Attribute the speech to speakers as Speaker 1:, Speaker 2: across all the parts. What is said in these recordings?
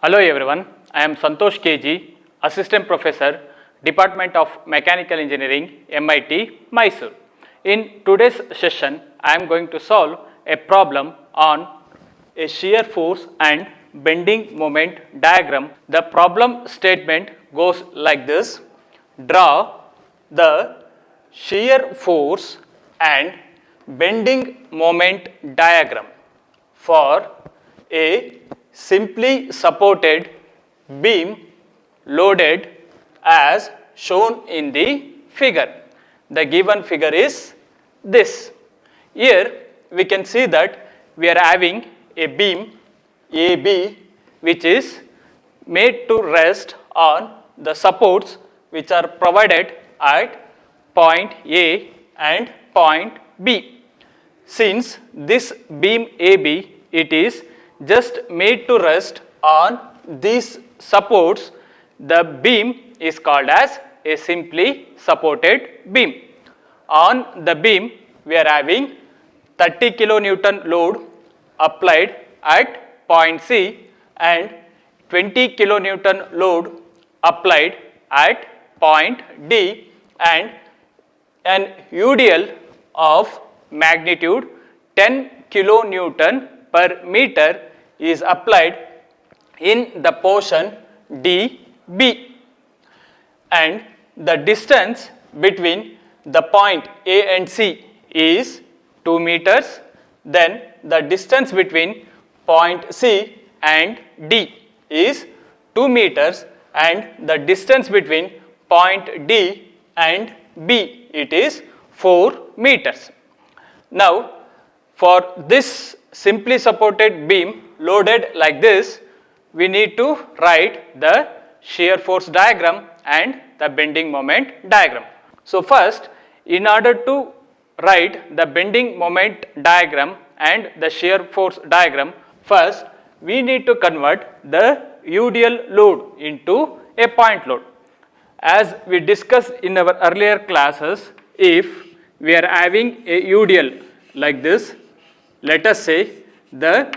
Speaker 1: Hello everyone, I am Santosh KG, Assistant Professor, Department of Mechanical Engineering, MIT, Mysore. In today's session, I am going to solve a problem on a shear force and bending moment diagram. The problem statement goes like this: draw the shear force and bending moment diagram for a simply supported beam loaded as shown in the figure. The given figure is this. Here we can see that we are having a beam AB which is made to rest on the supports which are provided at point A and point B. Since this beam AB, it is just made to rest on these supports, the beam is called as a simply supported beam. On the beam, we are having 30 kilonewton load applied at point C and 20 kilonewton load applied at point D, and an UDL of magnitude 10 kilonewton per meter is applied in the portion DB, and the distance between the point A and C is 2 meters. Then the distance between point C and D is 2 meters, and the distance between point D and B, it is 4 meters. Now for this simply supported beam loaded like this, we need to write the shear force diagram and the bending moment diagram. So first, in order to write the bending moment diagram and the shear force diagram, first we need to convert the UDL load into a point load. As we discussed in our earlier classes, if we are having a UDL like this, let us say the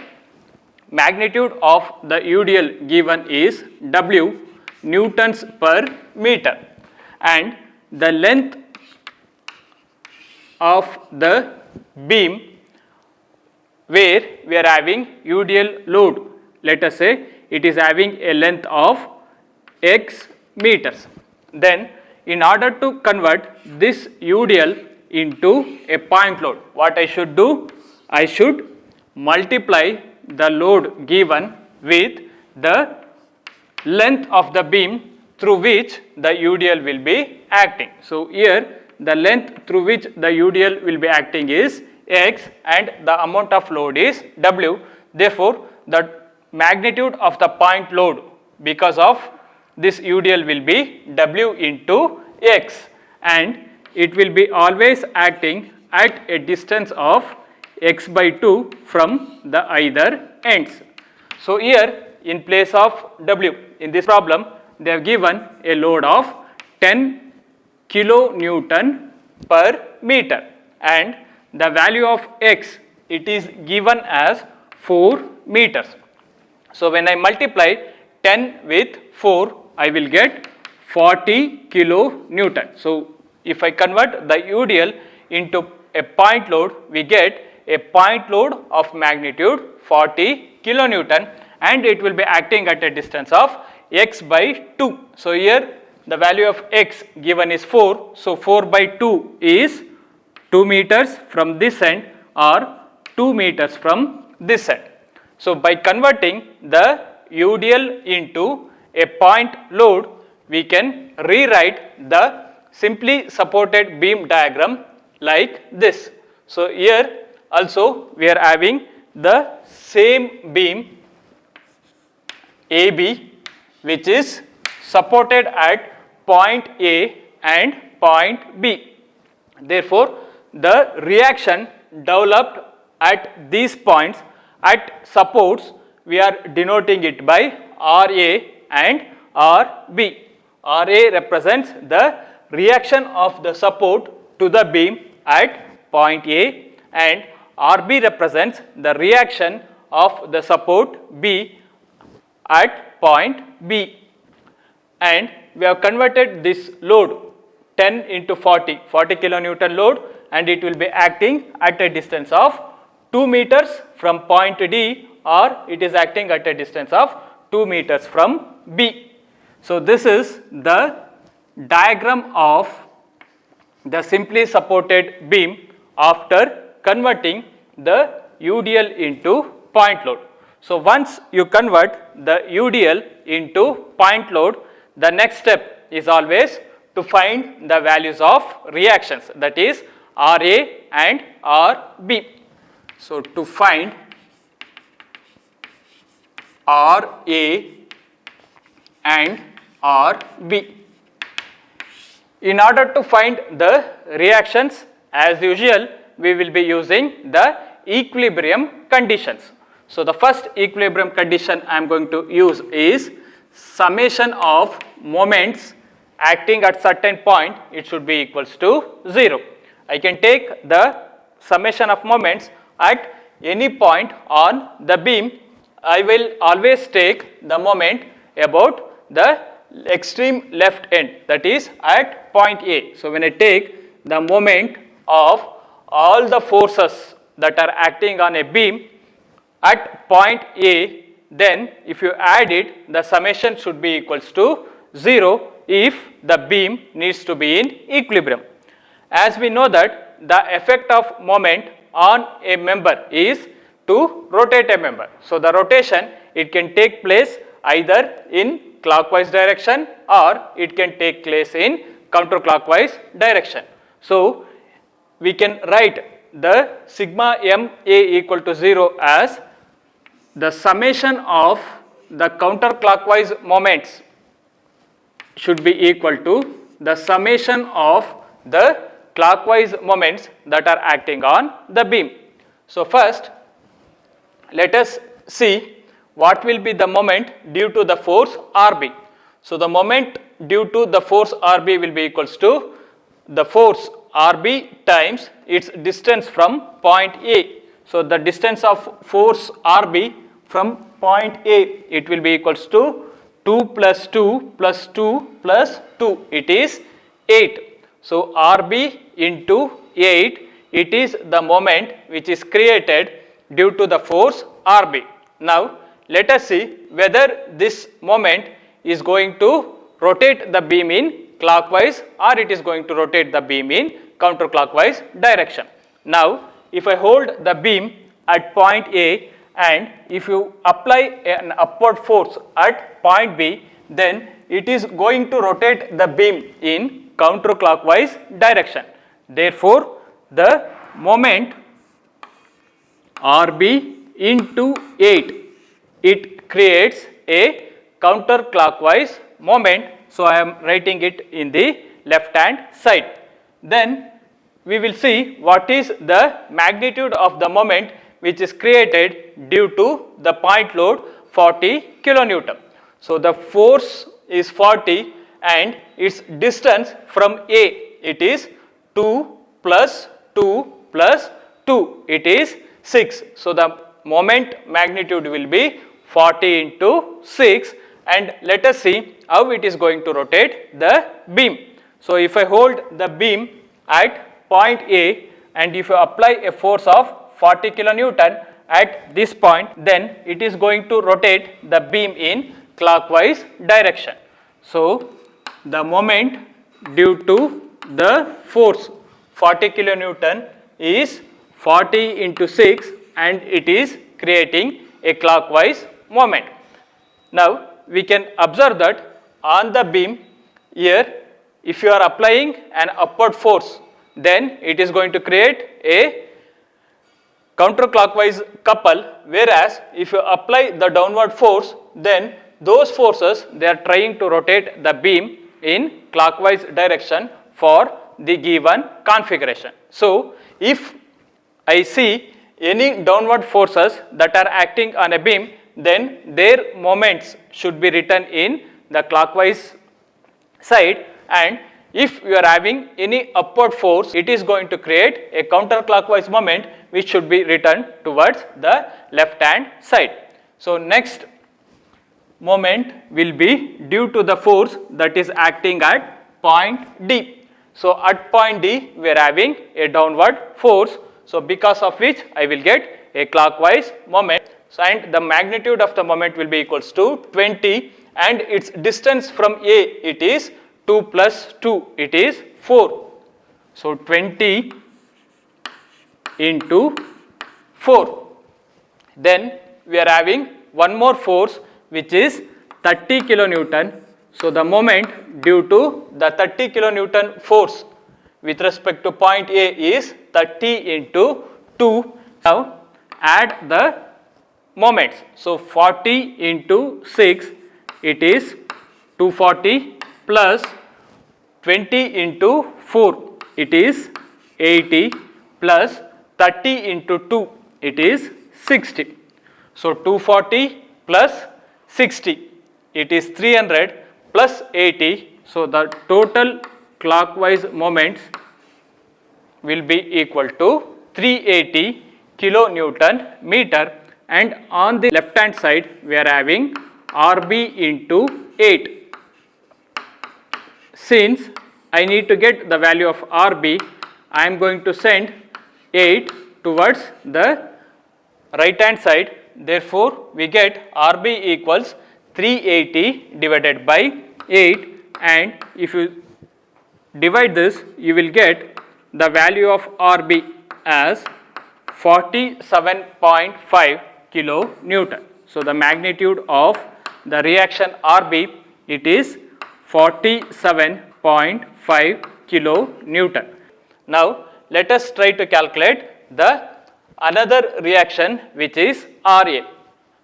Speaker 1: magnitude of the UDL given is W newtons per meter, and the length of the beam where we are having UDL load, let us say it is having a length of x meters. Then in order to convert this UDL into a point load, what I should do? I should multiply the load given with the length of the beam through which the UDL will be acting. So here the length through which the UDL will be acting is x and the amount of load is W. Therefore, the magnitude of the point load because of this UDL will be W into x, and it will be always acting at a distance of x by 2 from the either ends. So here in place of W in this problem, they have given a load of 10 kilonewton per meter, and the value of x, it is given as 4 meters. So when I multiply 10 with 4, I will get 40 kilonewton. So if I convert the UDL into a point load, we get a point load of magnitude 40 kilonewton, and it will be acting at a distance of x by 2. So here the value of x given is 4. So 4 by 2 is 2 meters from this end or 2 meters from this end. So by converting the UDL into a point load, we can rewrite the simply supported beam diagram like this. So here also we are having the same beam AB which is supported at point A and point B. Therefore, the reaction developed at these points at supports, we are denoting it by RA and RB. RA represents the reaction of the support to the beam at point A, and RB represents the reaction of the support B at point B, and we have converted this load 10 into 40 kilonewton load, and it will be acting at a distance of 2 meters from point D, or it is acting at a distance of 2 meters from B. So this is the diagram of the simply supported beam after converting the UDL into point load. So once you convert the UDL into point load, the next step is always to find the values of reactions, that is RA and RB. So to find RA and RB, in order to find the reactions, as usual we will be using the equilibrium conditions. So the first equilibrium condition I am going to use is summation of moments acting at certain point, it should be equals to 0. I can take the summation of moments at any point on the beam. I will always take the moment about the extreme left end, that is at point A. So when I take the moment of all the forces that are acting on a beam at point A, then if you add it, the summation should be equals to 0 if the beam needs to be in equilibrium. As we know that the effect of moment on a member is to rotate a member. So the rotation, it can take place either in clockwise direction or it can take place in counterclockwise direction. So we can write the sigma MA equal to 0 as the summation of the counterclockwise moments should be equal to the summation of the clockwise moments that are acting on the beam. So first let us see what will be the moment due to the force RB. So the moment due to the force RB will be equals to the force RB times its distance from point A. So the distance of force RB from point A, it will be equals to 2 plus 2 plus 2 plus 2, it is 8. So RB into 8, it is the moment which is created due to the force RB. Now let us see whether this moment is going to rotate the beam in clockwise or it is going to rotate the beam in counterclockwise direction. Now if I hold the beam at point A and if you apply an upward force at point B, then it is going to rotate the beam in counterclockwise direction. Therefore, the moment RB into 8, it creates a counterclockwise moment. So I am writing it in the left hand side. Then we will see what is the magnitude of the moment which is created due to the point load 40 kilonewton. So the force is 40 and its distance from A, it is 2 plus 2 plus 2, it is 6. So the moment magnitude will be 40 into 6, and let us see how it is going to rotate the beam. So if I hold the beam at point A and if you apply a force of 40 kilonewton at this point, then it is going to rotate the beam in clockwise direction. So the moment due to the force 40 kilonewton is 40 into 6 and it is creating a clockwise moment. Now we can observe that on the beam here, if you are applying an upward force, then it is going to create a counterclockwise couple, whereas if you apply the downward force, then those forces, they are trying to rotate the beam in clockwise direction for the given configuration. So if I see any downward forces that are acting on a beam, then their moments should be written in the clockwise side, and if you are having any upward force, it is going to create a counterclockwise moment which should be written towards the left hand side. So next moment will be due to the force that is acting at point D. So at point D we are having a downward force, so because of which I will get a clockwise moment. So and the magnitude of the moment will be equals to 20, and its distance from A, it is 2 plus 2, it is 4. So 20 into 4. Then we are having one more force which is 30 kilonewton. So the moment due to the 30 kilonewton force with respect to point A is 30 into 2. Now add the moments. So 40 into 6, it is 240, plus 20 into 4, it is 80, plus 30 into 2, it is 60. So 240 plus 60, it is 300, plus 80. So the total clockwise moments will be equal to 380 kilonewton meter, and on the left hand side we are having RB into 8. Since I need to get the value of RB, I am going to send 8 towards the right hand side. Therefore, we get RB equals 380 divided by 8, and if you divide this, you will get the value of RB as 47.5 kilonewton. So the magnitude of the reaction RB, it is 47.5 kilonewton. Now let us try to calculate the another reaction which is RA.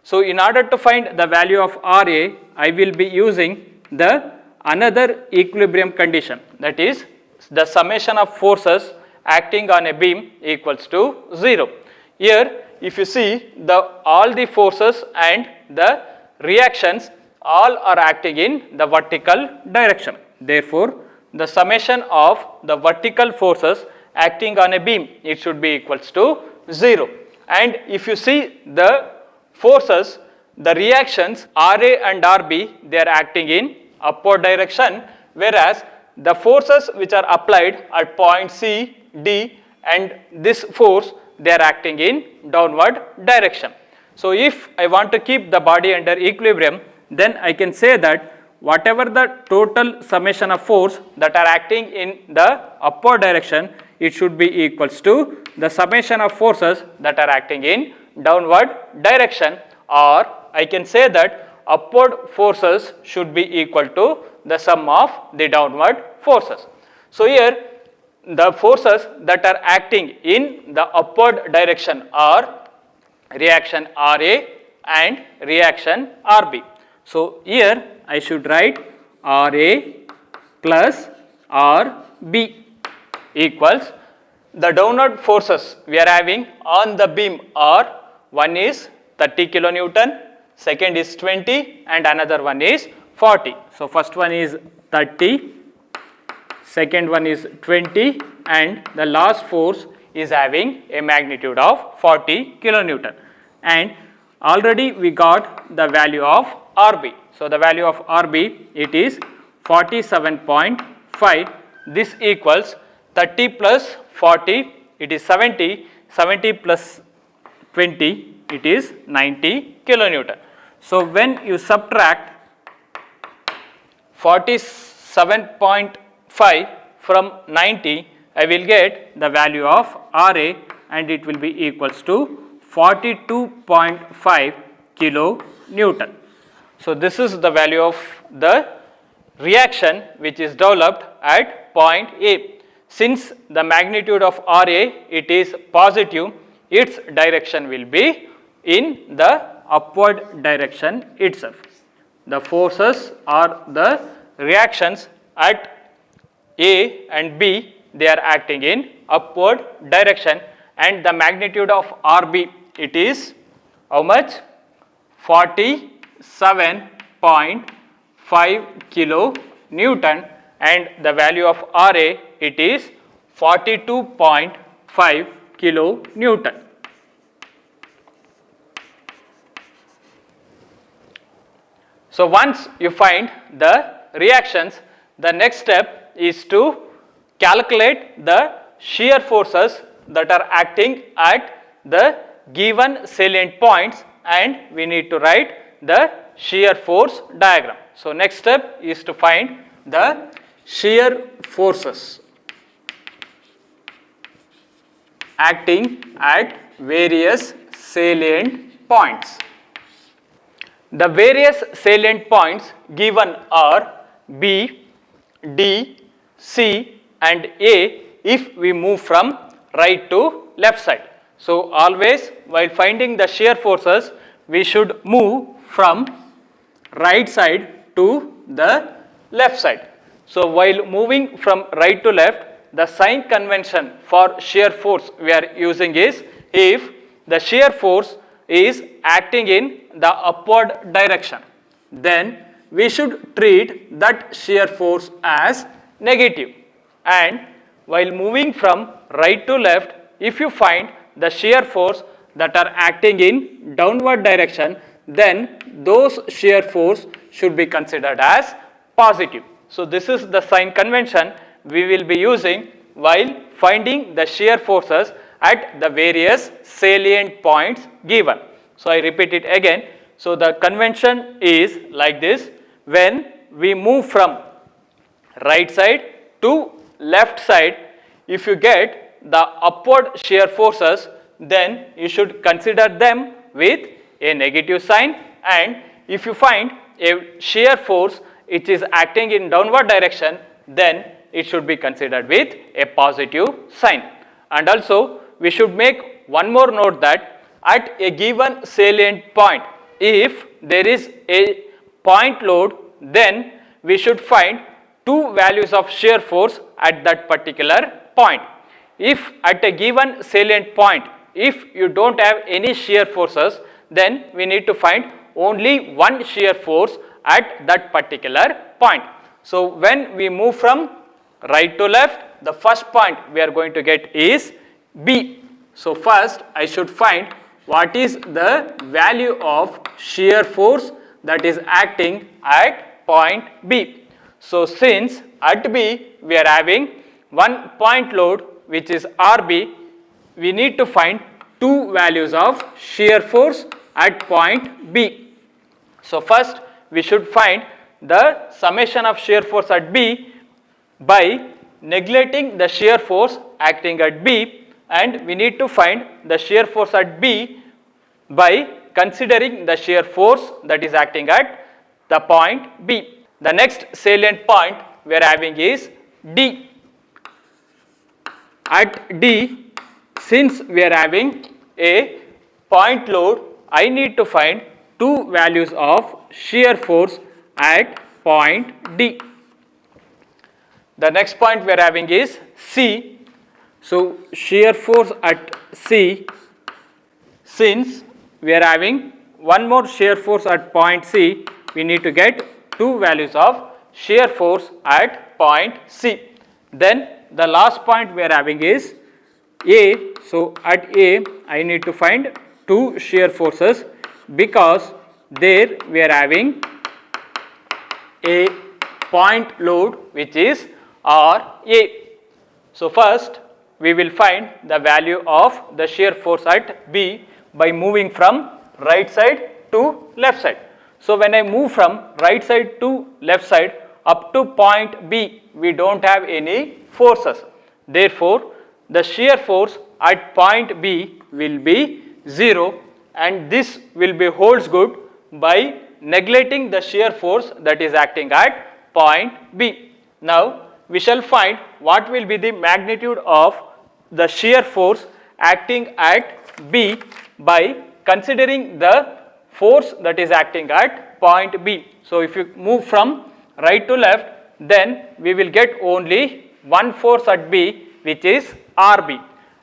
Speaker 1: So in order to find the value of RA, I will be using the another equilibrium condition, that is the summation of forces acting on a beam equals to 0. Here if you see, all the forces and the reactions all are acting in the vertical direction. Therefore, the summation of the vertical forces acting on a beam, it should be equals to 0. And if you see the forces, the reactions RA and RB, they are acting in upward direction, whereas the forces which are applied at point C, D and this force, they are acting in downward direction. So if I want to keep the body under equilibrium, then I can say that whatever the total summation of force that are acting in the upward direction, it should be equals to the summation of forces that are acting in downward direction, or I can say that upward forces should be equal to the sum of the downward forces. So here the forces that are acting in the upward direction are reaction RA and reaction RB. So here I should write RA plus RB equals the downward forces we are having on the beam are, one is 30 kilonewton, second is 20 and another one is 40. So first one is 30, second one is 20 and the last force is having a magnitude of 40 kilonewton, and already we got the value of RB. So the value of RB, it is 47.5. This equals 30 plus 40, it is 70, 70 plus 20, it is 90 kilonewton. So when you subtract 47.5 from 90, I will get the value of RA and it will be equals to 42.5 kilonewton. So this is the value of the reaction which is developed at point A. Since the magnitude of RA, it is positive, its direction will be in the upward direction itself. The forces or the reactions at A and B, they are acting in upward direction, and the magnitude of RB, it is how much? 47.5 kilonewton, and the value of RA, it is 42.5 kilonewton. So once you find the reactions, the next step is to calculate the shear forces that are acting at the given salient points, and we need to write the shear force diagram. So next step is to find the shear forces acting at various salient points. The various salient points given are B, D, C and A if we move from right to left side. So always while finding the shear forces, we should move from right side to the left side. So while moving from right to left, the sign convention for shear force we are using is, if the shear force is acting in the upward direction, then we should treat that shear force as negative. And while moving from right to left, if you find the shear force that are acting in downward direction, then those shear force should be considered as positive. So this is the sign convention we will be using while finding the shear forces at the various salient points given. So I repeat it again. So the convention is like this: when we move from right side to left side, if you get the upward shear forces, then you should consider them with a negative sign, and if you find a shear force which is acting in downward direction, then it should be considered with a positive sign. And also we should make one more note that at a given salient point, if there is a point load, then we should find two values of shear force at that particular point. If at a given salient point, if you don't have any shear forces, then we need to find only one shear force at that particular point. So when we move from right to left, the first point we are going to get is B. So first I should find what is the value of shear force that is acting at point B. So since at B we are having one point load which is RB, we need to find two values of shear force at point B. So first we should find the summation of shear force at B by neglecting the shear force acting at B, and we need to find the shear force at B by considering the shear force that is acting at the point B. The next salient point we are having is D. At D, since we are having a point load, I need to find two values of shear force at point D. The next point we are having is C. So shear force at C, since we are having one more shear force at point C, we need to get two values of shear force at point C. Then the last point we are having is A. So at A I need to find two shear forces, because there we are having a point load which is RA. So first we will find the value of the shear force at B by moving from right side to left side. So when I move from right side to left side up to point B, we don't have any forces. Therefore the shear force at point B will be 0, and this will be holds good by neglecting the shear force that is acting at point B. Now we shall find what will be the magnitude of the shear force acting at B by considering the force that is acting at point B. So if you move from right to left, then we will get only one force at B, which is RB,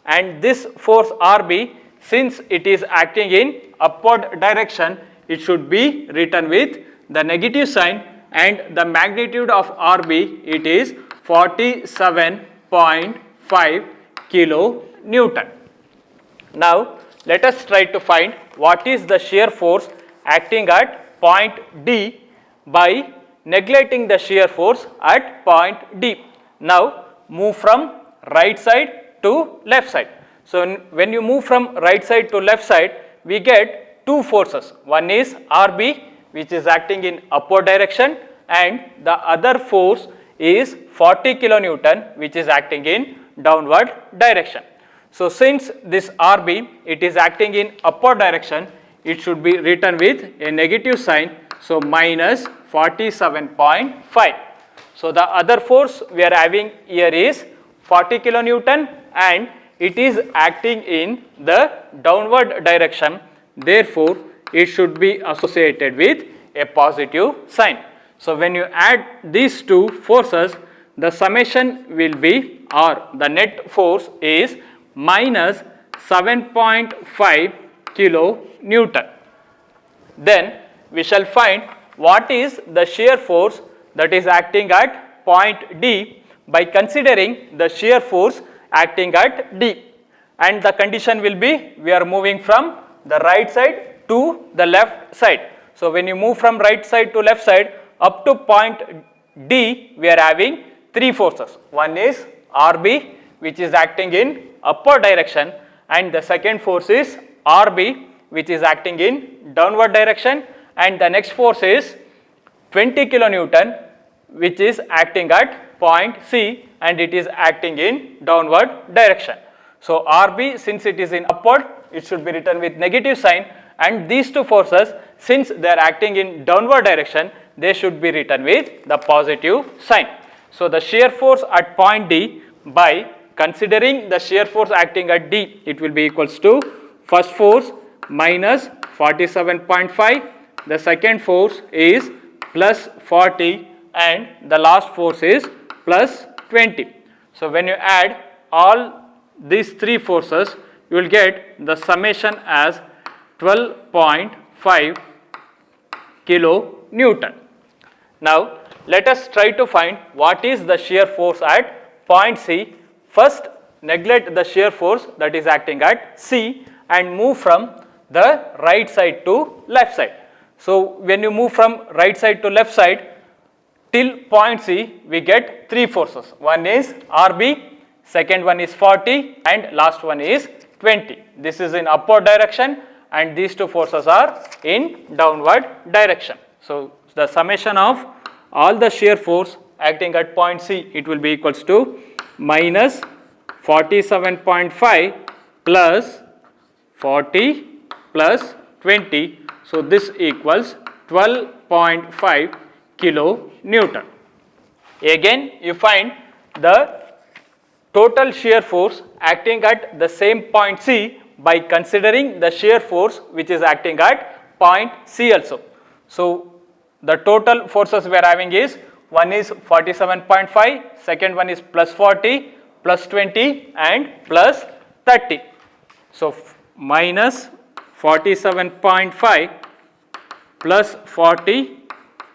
Speaker 1: and this force RB, since it is acting in upward direction, it should be written with the negative sign, and the magnitude of RB, it is 47.5 kilonewton. Now let us try to find what is the shear force acting at point D by neglecting the shear force at point D. Now move from right side to left side. So when you move from right side to left side, we get two forces. One is RB, which is acting in upward direction, and the other force is 40 kilonewton, which is acting in downward direction. So since this RB, it is acting in upward direction, it should be written with a negative sign, so minus 47.5. So the other force we are having here is 40 kilonewton and it is acting in the downward direction, therefore it should be associated with a positive sign. So when you add these two forces, the summation will be, or the net force is minus 7.5 kilonewton. Then we shall find what is the shear force that is acting at point D by considering the shear force acting at D, and the condition will be we are moving from the right side to the left side. So when you move from right side to left side up to point D, we are having three forces. One is RB, which is acting in upward direction, and the second force is RB, which is acting in downward direction, and the next force is 20 kilonewton, which is acting at point C and it is acting in downward direction. So RB, since it is in upward, it should be written with negative sign, and these two forces, since they are acting in downward direction, they should be written with the positive sign. So the shear force at point D, by considering the shear force acting at D, it will be equals to first force minus 47.5, the second force is plus 40, and the last force is plus 20. So when you add all these three forces, you will get the summation as 12.5 kilonewton. Now let us try to find what is the shear force at point C. First neglect the shear force that is acting at C and move from the right side to left side. So when you move from right side to left side till point C, we get three forces. One is RB, second one is 40, and last one is 20. This is in upward direction and these two forces are in downward direction. So the summation of all the shear force acting at point C, it will be equals to minus 47.5 plus 40 plus 20. So this equals 12.5 kilonewton. Again you find the total shear force acting at the same point C by considering the shear force which is acting at point C also. So the total forces we are having is, one is 47.5, second one is plus 40, plus 20 and plus 30. So minus 47.5 plus 40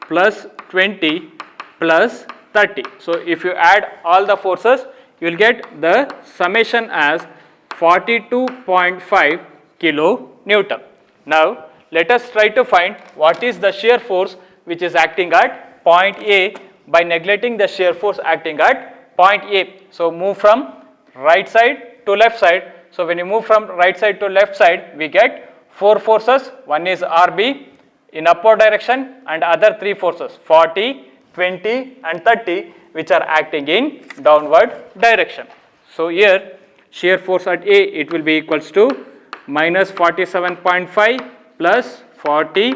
Speaker 1: plus 20 plus 30. So if you add all the forces, you will get the summation as 42.5 kilonewton. Now let us try to find what is the shear force which is acting at point A by neglecting the shear force acting at point A. So move from right side to left side. So when you move from right side to left side, we get four forces. One is RB in upward direction and other three forces 40, 20 and 30 which are acting in downward direction. So here shear force at A, it will be equals to minus 47.5 plus 40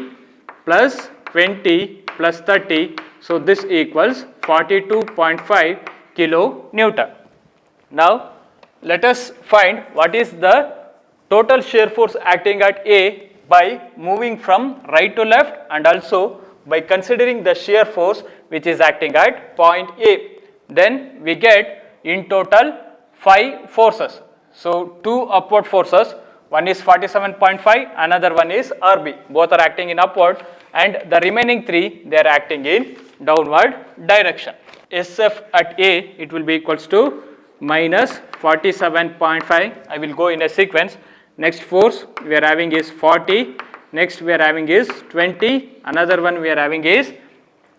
Speaker 1: plus 20 plus 30. So this equals 42.5 kilonewton. Now let us find what is the total shear force acting at A by moving from right to left and also by considering the shear force which is acting at point A. Then we get in total 5 forces. So 2 upward forces, one is 47.5, another one is RB, both are acting in upward, and the remaining 3 they are acting in downward direction. SF at A, it will be equals to minus 47.5. I will go in a sequence. Next force we are having is 40, next we are having is 20, another one we are having is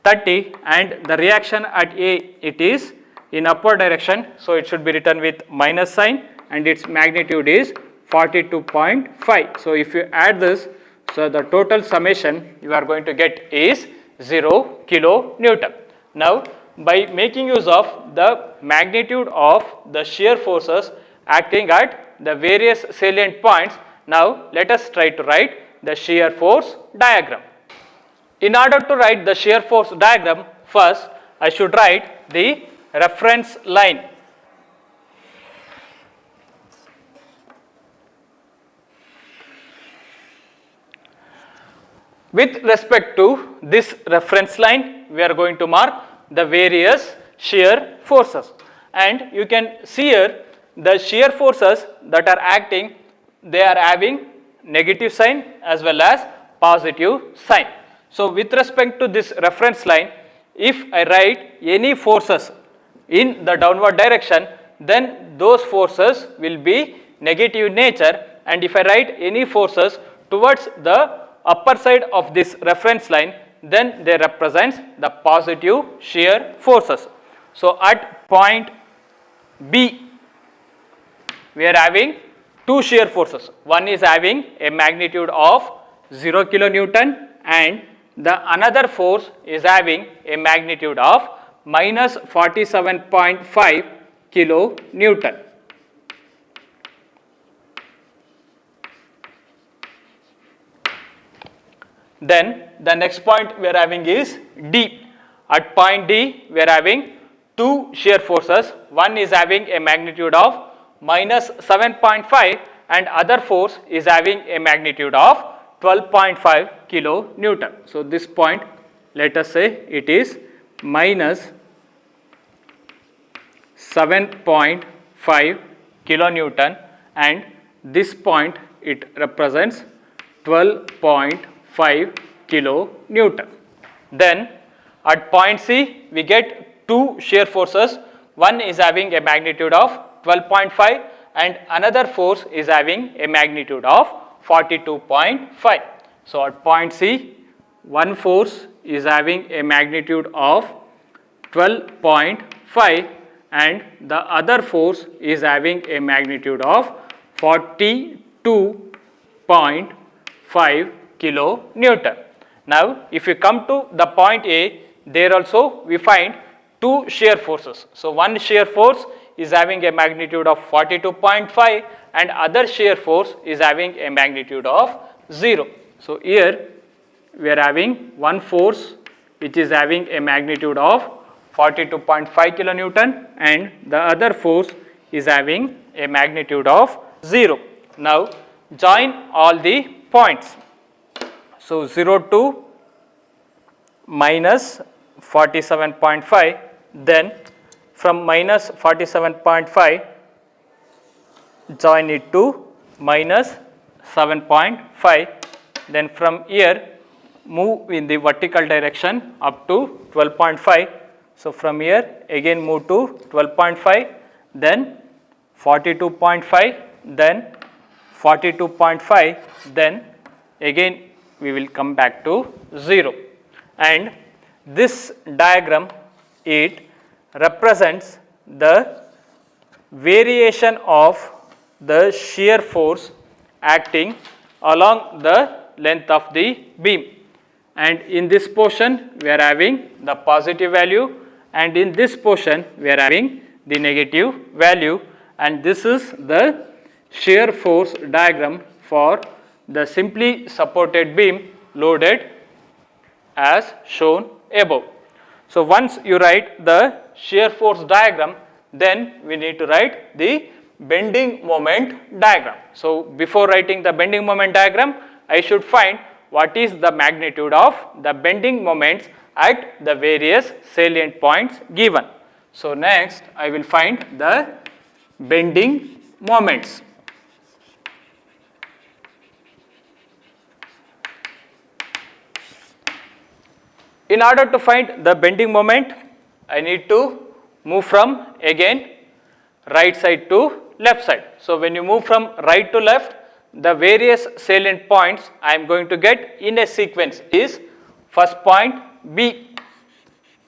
Speaker 1: 30, and the reaction at A, it is in upward direction, so it should be written with minus sign, and its magnitude is 42.5. So if you add this, so the total summation you are going to get is 0 kilonewton. Now by making use of the magnitude of the shear forces acting at the various salient points, now let us try to write the shear force diagram. In order to write the shear force diagram, first I should write the reference line. With respect to this reference line, we are going to mark the various shear forces, and you can see here the shear forces that are acting, they are having negative sign as well as positive sign. So with respect to this reference line, if I write any forces in the downward direction, then those forces will be negative nature, and if I write any forces towards the upper side of this reference line, then they represent the positive shear forces. So at point B, we are having two shear forces. One is having a magnitude of 0 kilonewton, and the another force is having a magnitude of minus 47.5 kilonewton. Then the next point we are having is D. At point D, we are having two shear forces. One is having a magnitude of minus 7.5, and other force is having a magnitude of 12.5 kilonewton. So this point, let us say it is minus 7.5 kilonewton, and this point it represents 12.5 kilonewton. Then at point C, we get two shear forces. One is having a magnitude of 12.5, and another force is having a magnitude of 42.5. So at point C, one force is having a magnitude of 12.5, and the other force is having a magnitude of 42.5 kilonewton. Now if you come to the point A, there also we find two shear forces. So one shear force is having a magnitude of 42.5, and other shear force is having a magnitude of 0. So here we are having one force which is having a magnitude of 42.5 kilonewton, and the other force is having a magnitude of 0. Now join all the points. So 0 to minus 47.5, then from minus 47.5 join it to minus 7.5, then from here move in the vertical direction up to 12.5. So from here again move to 12.5, then 42.5, then 42.5, then again we will come back to 0. And this diagram, it represents the variation of the shear force acting along the length of the beam, and in this portion we are having the positive value, and in this portion we are having the negative value, and this is the shear force diagram for the simply supported beam loaded as shown above. So once you write the shear force diagram, then we need to write the bending moment diagram. So before writing the bending moment diagram, I should find what is the magnitude of the bending moments at the various salient points given. So next I will find the bending moments. In order to find the bending moment, I need to move from again right side to left side. So when you move from right to left, the various salient points I am going to get in a sequence is first point B.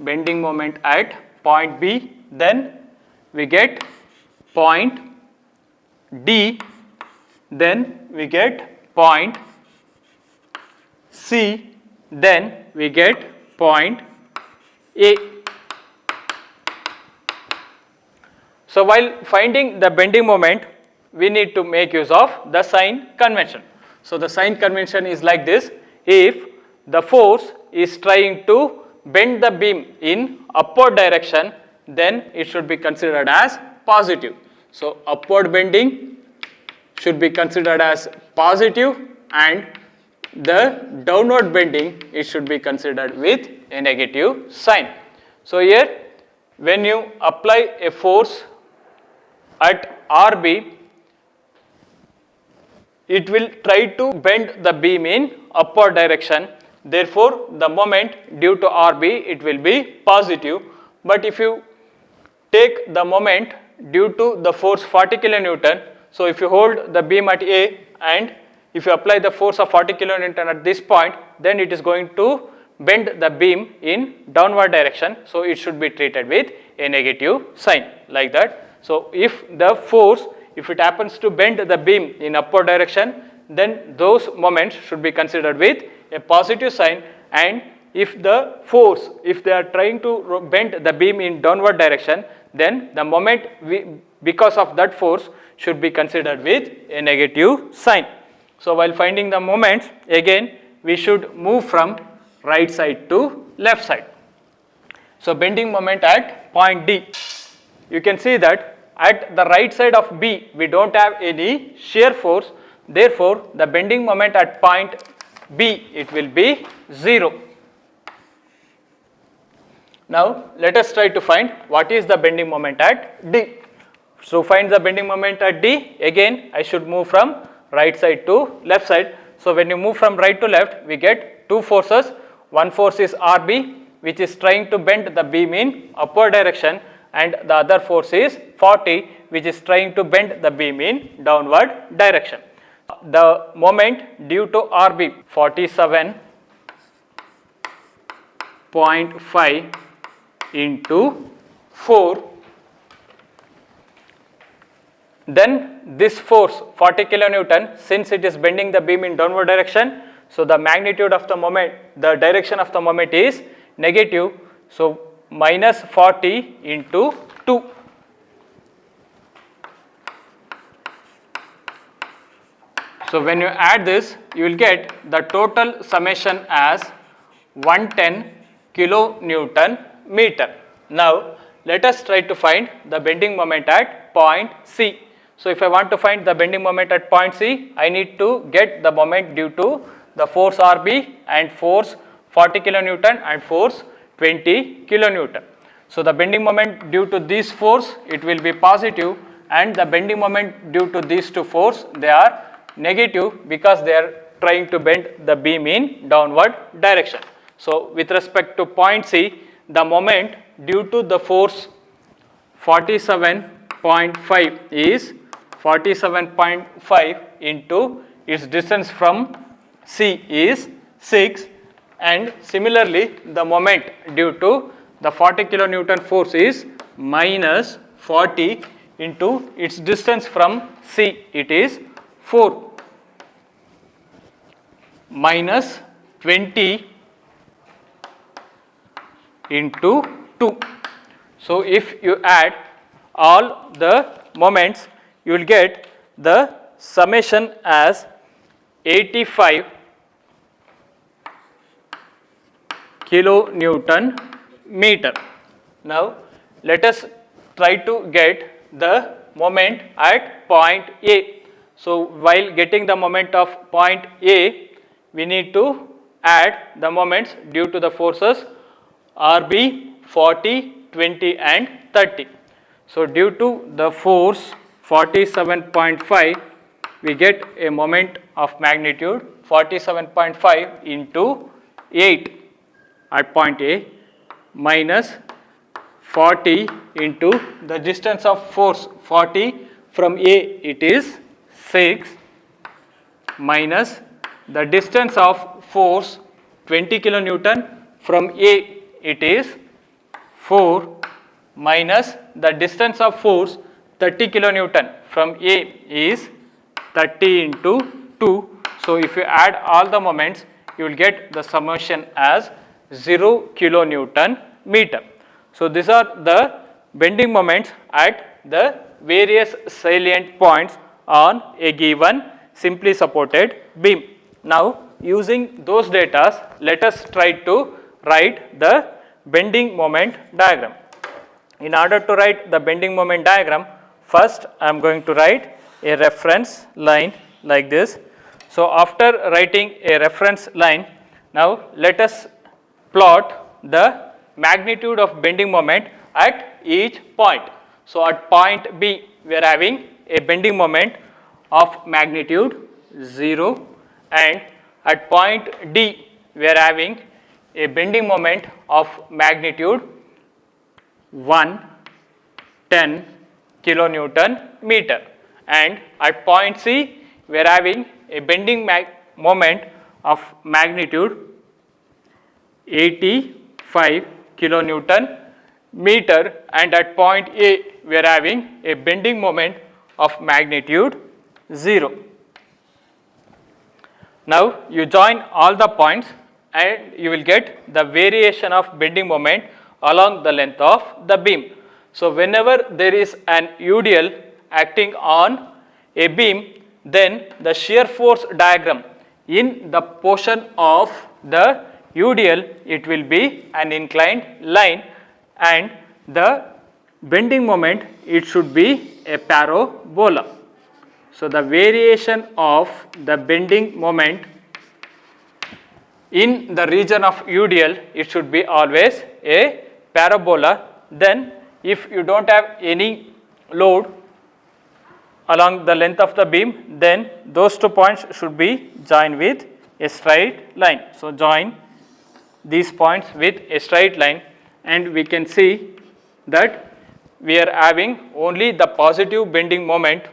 Speaker 1: bending moment at point B, then we get point D, then we get point C, then we get point A. So while finding the bending moment, we need to make use of the sign convention. So the sign convention is like this: if the force is trying to bend the beam in upward direction, then it should be considered as positive. So upward bending should be considered as positive, and the downward bending, it should be considered with a negative sign. So here, when you apply a force at RB, it will try to bend the beam in upward direction. Therefore, the moment due to RB, it will be positive. But if you take the moment due to the force 40 kilonewton, so if you hold the beam at A and if you apply the force of 40 kilonewton at this point, then it is going to bend the beam in downward direction. So it should be treated with a negative sign, like that. So if the force, if it happens to bend the beam in upward direction, then those moments should be considered with a positive sign, and if the force, if they are trying to bend the beam in downward direction, then the moment because of that force should be considered with a negative sign. So while finding the moments, again we should move from right side to left side. So bending moment at point D, you can see that at the right side of B we don't have any shear force, therefore the bending moment at point B, it will be 0. Now let us try to find what is the bending moment at D. So find the bending moment at D, again I should move from right side to left side. So when you move from right to left, we get two forces. One force is RB, which is trying to bend the beam in upward direction, and the other force is 40, which is trying to bend the beam in downward direction. The moment due to RB, 47.5 into 4, then this force 40 kilonewton, since it is bending the beam in downward direction, so the magnitude of the moment, the direction of the moment is negative, so minus 40 into 2. So when you add this, you will get the total summation as 110 kilonewton meter. Now let us try to find the bending moment at point C. So if I want to find the bending moment at point C, I need to get the moment due to the force RB and force 40 kilonewton and force 20 kilonewton. So the bending moment due to this force, it will be positive, and the bending moment due to these two force, they are negative because they are trying to bend the beam in downward direction. So with respect to point C, the moment due to the force 47.5 is 47.5 into its distance from C is 6, and similarly the moment due to the 40 kilonewton force is minus 40 into its distance from C, it is 4, minus 20 into 2. So if you add all the moments, you will get the summation as 85 kilonewton meter. Now let us try to get the moment at point A. So while getting the moment of point A, we need to add the moments due to the forces RB, 40, 20 and 30. So due to the force 47.5, we get a moment of magnitude 47.5 into 8 at point A minus 40 into the distance of force 40 from A, it is 6, minus the distance of force 20 kilonewton from A, it is 4 minus the distance of force 30 kilonewton from A is 30 into 2. So if you add all the moments, you will get the summation as 0 kilonewton meter. So these are the bending moments at the various salient points on a given simply supported beam. Now using those data, let us try to write the bending moment diagram. In order to write the bending moment diagram, first I am going to write a reference line like this. So after writing a reference line, now let us plot the magnitude of bending moment at each point. So at point B, we are having a bending moment of magnitude 0, and at point D, we are having a bending moment of magnitude 110 kilonewton meter, and at point C, we are having a bending moment of magnitude 85 kilonewton meter, and at point A, we are having a bending moment of magnitude 0. Now you join all the points and you will get the variation of bending moment along the length of the beam. So whenever there is an UDL acting on a beam, then the shear force diagram in the portion of the UDL, it will be an inclined line, and the bending moment, it should be a parabola. So the variation of the bending moment in the region of UDL, it should be always a parabola. Then if you don't have any load along the length of the beam, then those 2 points should be joined with a straight line. So join these points with a straight line, and we can see that we are having only the positive bending moment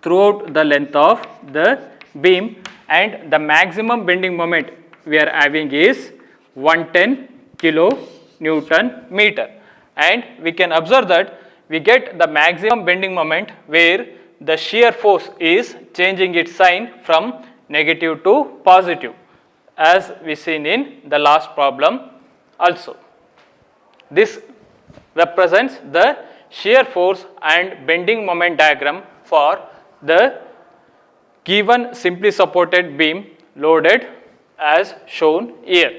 Speaker 1: throughout the length of the beam, and the maximum bending moment we are having is 110 kilonewton meter. And we can observe that we get the maximum bending moment where the shear force is changing its sign from negative to positive, as we seen in the last problem also. This represents the shear force and bending moment diagram for the given simply supported beam loaded as shown here.